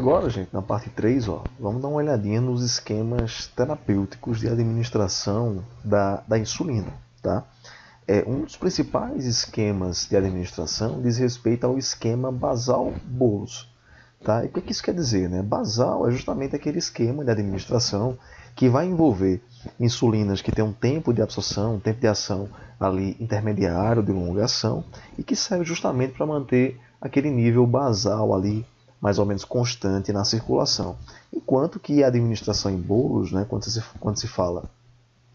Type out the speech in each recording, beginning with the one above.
agora, gente, na parte 3, ó, vamos dar uma olhadinha nos esquemas terapêuticos de administração da insulina, tá? Um dos principais esquemas de administração diz respeito ao esquema basal-bolus. Tá? E o que isso quer dizer? Né? Basal é justamente aquele esquema de administração que vai envolver insulinas que têm um tempo de absorção, um tempo de ação ali intermediário, de longa ação, e que serve justamente para manter aquele nível basal ali, mais ou menos constante na circulação. Enquanto que a administração em bolos, né, quando se fala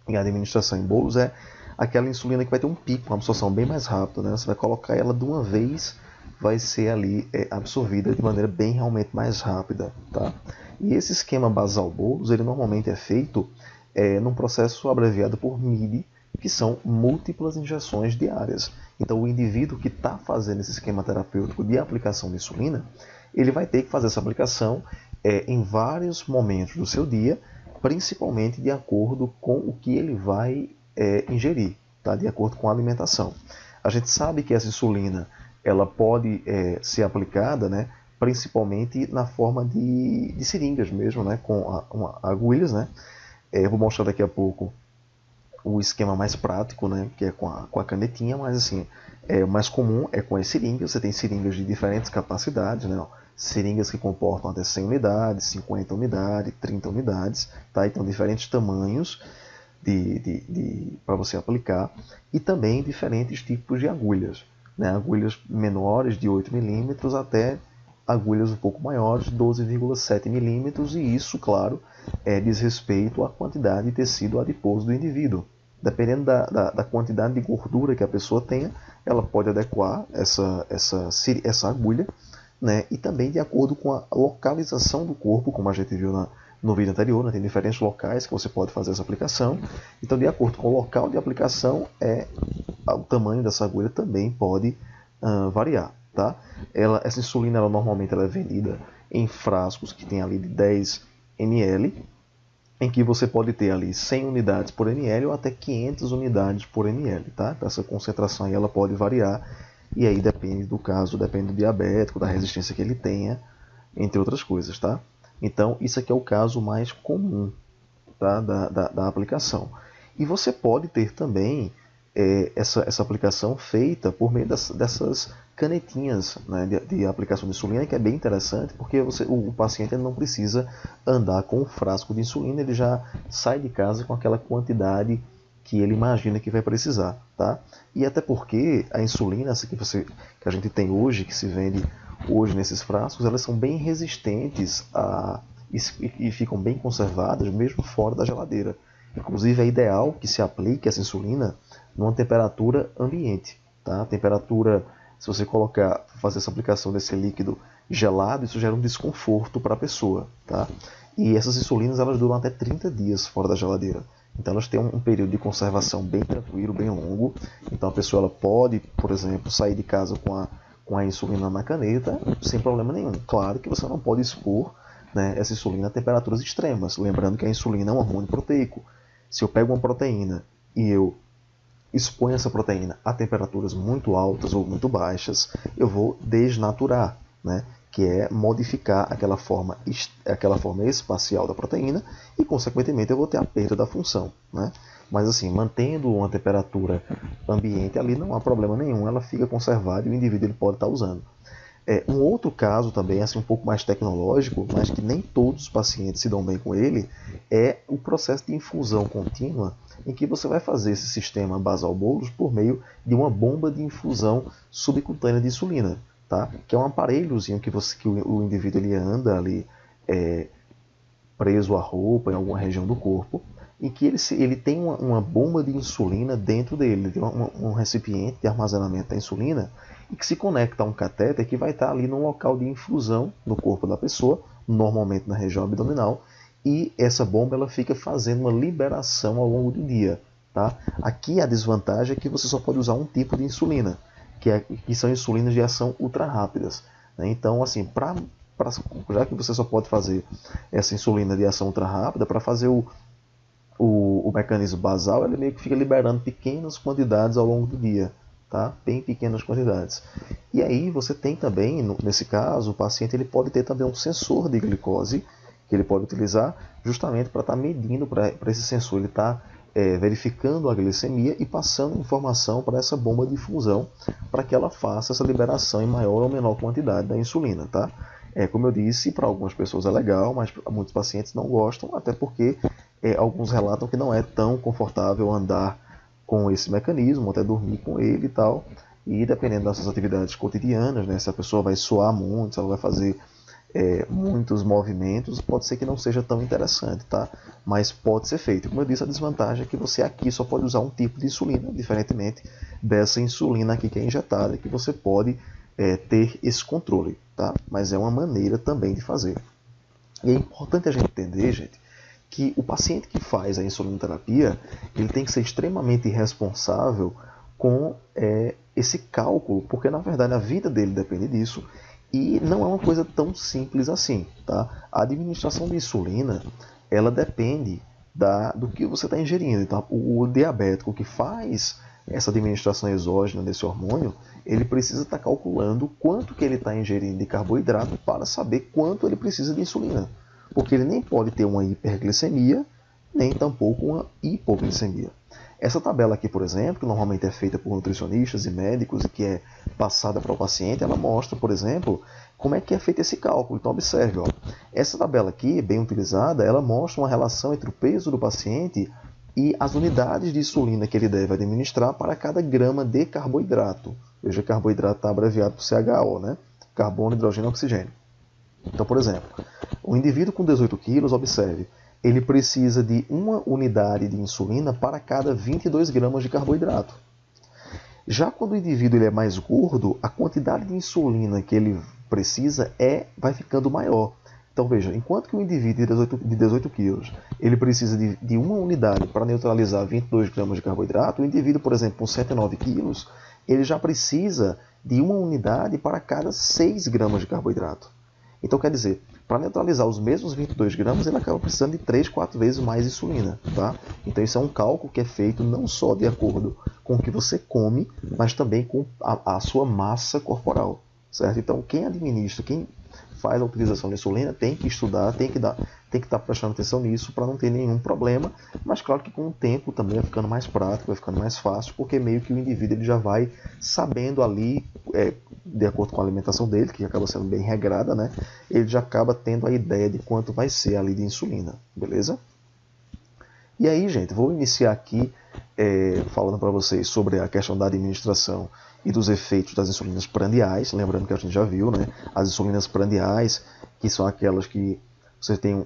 em administração em bolos, é aquela insulina que vai ter um pico, uma absorção bem mais rápida, né? Você vai colocar ela de uma vez, vai ser ali absorvida de maneira bem realmente mais rápida, tá? E esse esquema basal-bolus, ele normalmente é feito num processo abreviado por MIDI, que são múltiplas injeções diárias. Então, o indivíduo que está fazendo esse esquema terapêutico de aplicação de insulina, ele vai ter que fazer essa aplicação em vários momentos do seu dia, principalmente de acordo com o que ele vai ingerir, tá? De acordo com a alimentação. A gente sabe que essa insulina ela pode ser aplicada, né, principalmente na forma de seringas mesmo, né, com agulhas. Né? Eu vou mostrar daqui a pouco o esquema mais prático, né, que é com a canetinha, mas assim, o mais comum é com as seringas. Você tem seringas de diferentes capacidades, né? Seringas que comportam até 100 unidades, 50 unidades, 30 unidades, tá? Então diferentes tamanhos para você aplicar, e também diferentes tipos de agulhas, né? Agulhas menores de 8 milímetros até agulhas um pouco maiores, 12,7 milímetros, e isso, claro, diz respeito à quantidade de tecido adiposo do indivíduo. Dependendo da quantidade de gordura que a pessoa tenha, ela pode adequar essa agulha, né? E também de acordo com a localização do corpo, como a gente viu no vídeo anterior, né? Tem diferentes locais que você pode fazer essa aplicação. Então, de acordo com o local de aplicação, o tamanho dessa agulha também pode variar. Tá? Essa insulina normalmente é vendida em frascos que tem ali de 10 ml, em que você pode ter ali 100 unidades por ml ou até 500 unidades por ml. Tá? Então, essa concentração aí ela pode variar, e aí depende do caso, depende do diabético, da resistência que ele tenha, entre outras coisas. Tá? Então, isso aqui é o caso mais comum, tá? da aplicação. E você pode ter também essa aplicação feita por meio dessas canetinhas, né, de aplicação de insulina, que é bem interessante, porque o paciente não precisa andar com um frasco de insulina, ele já sai de casa com aquela quantidade que ele imagina que vai precisar. Tá? E até porque a insulina, essa que a gente tem hoje, que se vende hoje nesses frascos, elas são bem resistentes e ficam bem conservadas mesmo fora da geladeira. Inclusive é ideal que se aplique essa insulina numa temperatura ambiente. Tá? A temperatura, se você fazer essa aplicação desse líquido gelado, isso gera um desconforto para a pessoa. Tá? E essas insulinas elas duram até 30 dias fora da geladeira. Então elas têm um período de conservação bem tranquilo, bem longo. Então a pessoa ela pode, por exemplo, sair de casa com a insulina na caneta sem problema nenhum. Claro que você não pode expor, né, essa insulina a temperaturas extremas. Lembrando que a insulina é um hormônio proteico. Se eu pego uma proteína e eu exponho essa proteína a temperaturas muito altas ou muito baixas, eu vou desnaturar, né? Que é modificar aquela forma espacial da proteína, e, consequentemente, eu vou ter a perda da função. Né? Mas, assim, mantendo uma temperatura ambiente ali, não há problema nenhum, ela fica conservada e o indivíduo ele pode estar usando. Um outro caso também, assim, um pouco mais tecnológico, mas que nem todos os pacientes se dão bem com ele, é o processo de infusão contínua, em que você vai fazer esse sistema basal-bolus por meio de uma bomba de infusão subcutânea de insulina, tá? Que é um aparelhozinho que o indivíduo ele anda ali preso à roupa, em alguma região do corpo, em que ele tem uma bomba de insulina dentro dele, ele tem um recipiente de armazenamento da insulina, e que se conecta a um catéter que vai estar ali no local de infusão no corpo da pessoa, normalmente na região abdominal, e essa bomba ela fica fazendo uma liberação ao longo do dia. Tá? Aqui a desvantagem é que você só pode usar um tipo de insulina, que são insulinas de ação ultra rápidas. Né? Então, assim, já que você só pode fazer essa insulina de ação ultra rápida, para fazer o mecanismo basal, ele meio que fica liberando pequenas quantidades ao longo do dia. tá? Bem pequenas quantidades. E aí você tem também, nesse caso, o paciente ele pode ter também um sensor de glicose que ele pode utilizar justamente para estar medindo, para esse sensor ele estar verificando a glicemia e passando informação para essa bomba de difusão para que ela faça essa liberação em maior ou menor quantidade da insulina, tá? Como eu disse, para algumas pessoas é legal, mas muitos pacientes não gostam, até porque alguns relatam que não é tão confortável andar com esse mecanismo, até dormir com ele e tal. E dependendo das suas atividades cotidianas, né, se a pessoa vai suar muito, se ela vai fazer muitos movimentos, pode ser que não seja tão interessante, tá? Mas pode ser feito. Como eu disse, a desvantagem é que você aqui só pode usar um tipo de insulina, diferentemente dessa insulina aqui que é injetada, que você pode ter esse controle, tá? Mas é uma maneira também de fazer. E é importante a gente entender, gente, que o paciente que faz a insulinoterapia, ele tem que ser extremamente responsável com esse cálculo, porque na verdade a vida dele depende disso, e não é uma coisa tão simples assim, tá? A administração de insulina, ela depende do que você está ingerindo. Então, o diabético que faz essa administração exógena desse hormônio, ele precisa estar calculando quanto que ele está ingerindo de carboidrato para saber quanto ele precisa de insulina. Porque ele nem pode ter uma hiperglicemia, nem tampouco uma hipoglicemia. Essa tabela aqui, por exemplo, que normalmente é feita por nutricionistas e médicos e que é passada para o paciente, ela mostra, por exemplo, como é que é feito esse cálculo. Então, observe, ó, essa tabela aqui, bem utilizada, ela mostra uma relação entre o peso do paciente e as unidades de insulina que ele deve administrar para cada grama de carboidrato. Veja, carboidrato está abreviado por CHO, né? Carbono, hidrogênio e oxigênio. Então, por exemplo, o indivíduo com 18 quilos, observe, ele precisa de uma unidade de insulina para cada 22 gramas de carboidrato. Já quando o indivíduo ele é mais gordo, a quantidade de insulina que ele precisa vai ficando maior. Então veja, enquanto que o indivíduo de 18 quilos ele precisa de uma unidade para neutralizar 22 gramas de carboidrato, o indivíduo, por exemplo, com 109 quilos, ele já precisa de uma unidade para cada 6 gramas de carboidrato. Então quer dizer, para neutralizar os mesmos 22 gramas, ele acaba precisando de 3, 4 vezes mais insulina, tá? Então isso é um cálculo que é feito não só de acordo com o que você come, mas também com a sua massa corporal, certo? Então quem administra, quem faz a utilização de insulina tem que estudar, tem que estar prestando atenção nisso para não ter nenhum problema, mas claro que com o tempo também vai ficando mais prático, vai ficando mais fácil, porque meio que o indivíduo ele já vai sabendo ali, de acordo com a alimentação dele, que acaba sendo bem regrada, né? Ele já acaba tendo a ideia de quanto vai ser ali de insulina, beleza? E aí, gente, vou iniciar aqui falando para vocês sobre a questão da administração e dos efeitos das insulinas prandiais. Lembrando que a gente já viu, né? As insulinas prandiais, que são aquelas que você tem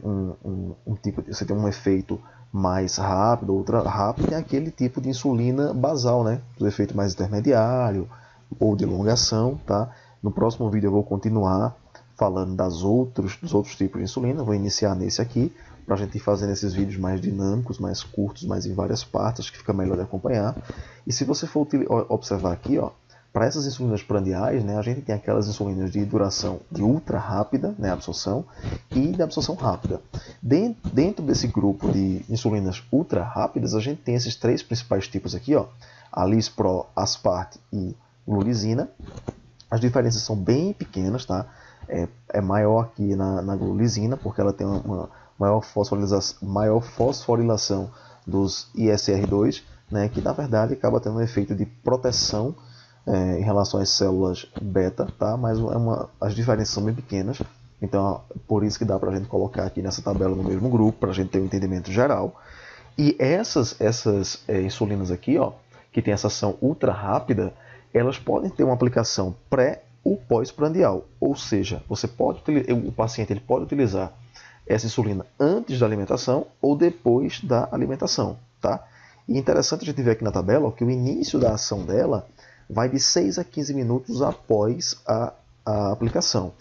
você tem um efeito mais rápido, ultra rápido, e tem aquele tipo de insulina basal, né? O efeito mais intermediário ou de elongação, tá? No próximo vídeo eu vou continuar falando dos outros tipos de insulina. Vou iniciar nesse aqui, para a gente ir fazendo esses vídeos mais dinâmicos, mais curtos, mais em várias partes, que fica melhor de acompanhar. E se você for observar aqui, ó, para essas insulinas prandiais, né, a gente tem aquelas insulinas de duração de ultra rápida, né, absorção, e de absorção rápida. Dentro desse grupo de insulinas ultra rápidas, a gente tem esses três principais tipos aqui, ó, a Lispro, Aspart e Glulisina. As diferenças são bem pequenas, tá? É maior aqui na glulisina, porque ela tem uma maior fosforilação dos ISR2, né, que na verdade acaba tendo um efeito de proteção em relação às células beta, tá? Mas as diferenças são bem pequenas, então por isso que dá para a gente colocar aqui nessa tabela no mesmo grupo, para a gente ter um entendimento geral. E essas insulinas aqui, ó, que tem essa ação ultra rápida, elas podem ter uma aplicação pré ou pós-prandial, ou seja, o paciente ele pode utilizar essa insulina antes da alimentação ou depois da alimentação, tá? E interessante a gente ver aqui na tabela, ó, que o início da ação dela vai de 6 a 15 minutos após a aplicação.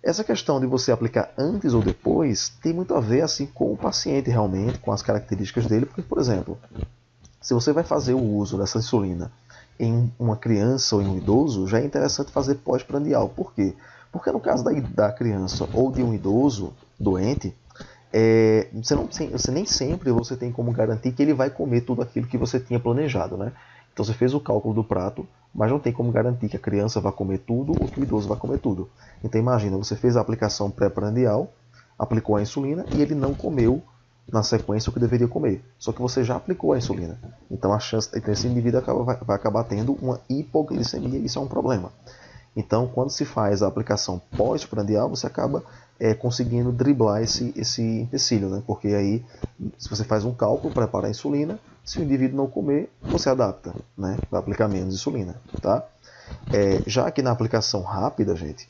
Essa questão de você aplicar antes ou depois tem muito a ver assim, com o paciente realmente, com as características dele, porque, por exemplo, se você vai fazer o uso dessa insulina em uma criança ou em um idoso, já é interessante fazer pós-prandial. Por quê? Porque no caso da criança ou de um idoso doente, você nem sempre você tem como garantir que ele vai comer tudo aquilo que você tinha planejado, né? Então você fez o cálculo do prato, mas não tem como garantir que a criança vai comer tudo ou que o idoso vai comer tudo. Então imagina, você fez a aplicação pré-prandial, aplicou a insulina e ele não comeu na sequência o que deveria comer. Só que você já aplicou a insulina. Então a chance, então esse indivíduo vai acabar tendo uma hipoglicemia, e isso é um problema. Então quando se faz a aplicação pós-prandial, você acaba conseguindo driblar esse empecilho, né? Porque aí, se você faz um cálculo, prepara a insulina, se o indivíduo não comer, você adapta, né? Vai aplicar menos insulina, tá? Já que na aplicação rápida, gente,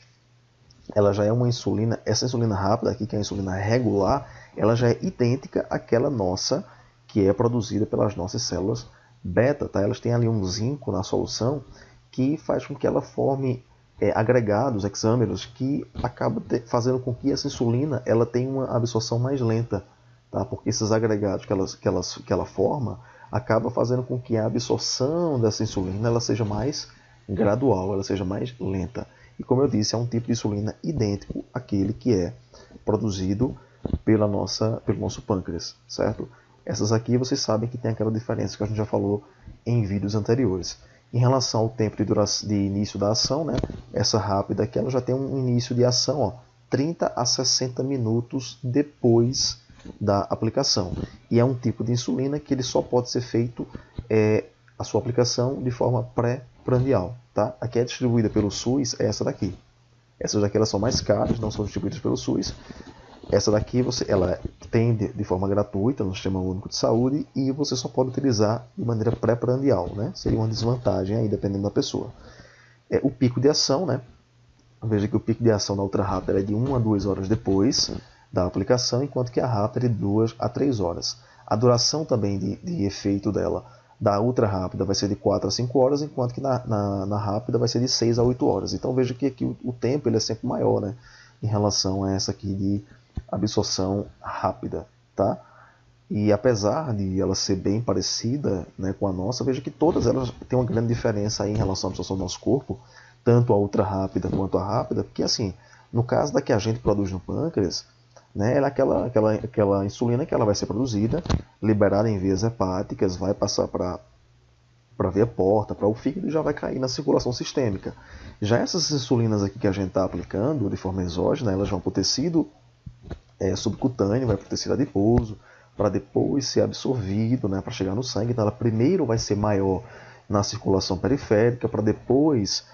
ela já é uma insulina, essa insulina rápida aqui, que é a insulina regular, ela já é idêntica àquela nossa, que é produzida pelas nossas células beta, tá? Elas têm ali um zinco na solução que faz com que ela forme agregados, hexâmeros, que acabam fazendo com que essa insulina ela tenha uma absorção mais lenta, tá? Porque esses agregados que ela forma acaba fazendo com que a absorção dessa insulina ela seja mais gradual, ela seja mais lenta. E como eu disse, é um tipo de insulina idêntico àquele que é produzido pelo nosso pâncreas, certo? Essas aqui vocês sabem que tem aquela diferença que a gente já falou em vídeos anteriores. Em relação ao tempo de início da ação, né, essa rápida aqui ela já tem um início de ação, ó, 30 a 60 minutos depois da aplicação. E é um tipo de insulina que ele só pode ser feito a sua aplicação de forma pré-prandial. Tá? A que é distribuída pelo SUS é essa daqui. Essas daqui elas são mais caras, não são distribuídas pelo SUS. Essa daqui ela tem de forma gratuita no Sistema Único de Saúde e você só pode utilizar de maneira pré-prandial, né? Seria uma desvantagem aí, dependendo da pessoa. O pico de ação, né? Veja que o pico de ação da ultra rápida é de 1 a 2 horas depois da aplicação, enquanto que a rápida é de 2 a 3 horas. A duração também de efeito dela da ultra rápida vai ser de 4 a 5 horas, enquanto que na rápida vai ser de 6 a 8 horas. Então veja que aqui o tempo ele é sempre maior, né? Em relação a essa aqui de absorção rápida, tá? E apesar de ela ser bem parecida, né, com a nossa, veja que todas elas têm uma grande diferença aí em relação à absorção do nosso corpo, tanto a ultra rápida quanto a rápida, porque assim, no caso da que a gente produz no pâncreas, né, ela é aquela insulina que ela vai ser produzida, liberada em vias hepáticas, vai passar para a veia porta, para o fígado e já vai cair na circulação sistêmica. Já essas insulinas aqui que a gente está aplicando de forma exógena, elas vão para o tecido subcutâneo, vai para o tecido adiposo, para depois ser absorvido, né, para chegar no sangue. Então ela primeiro vai ser maior na circulação periférica, para depois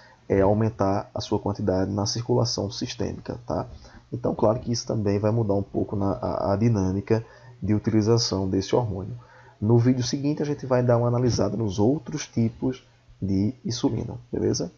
aumentar a sua quantidade na circulação sistêmica. Tá? Então claro que isso também vai mudar um pouco a dinâmica de utilização desse hormônio. No vídeo seguinte a gente vai dar uma analisada nos outros tipos de insulina, beleza?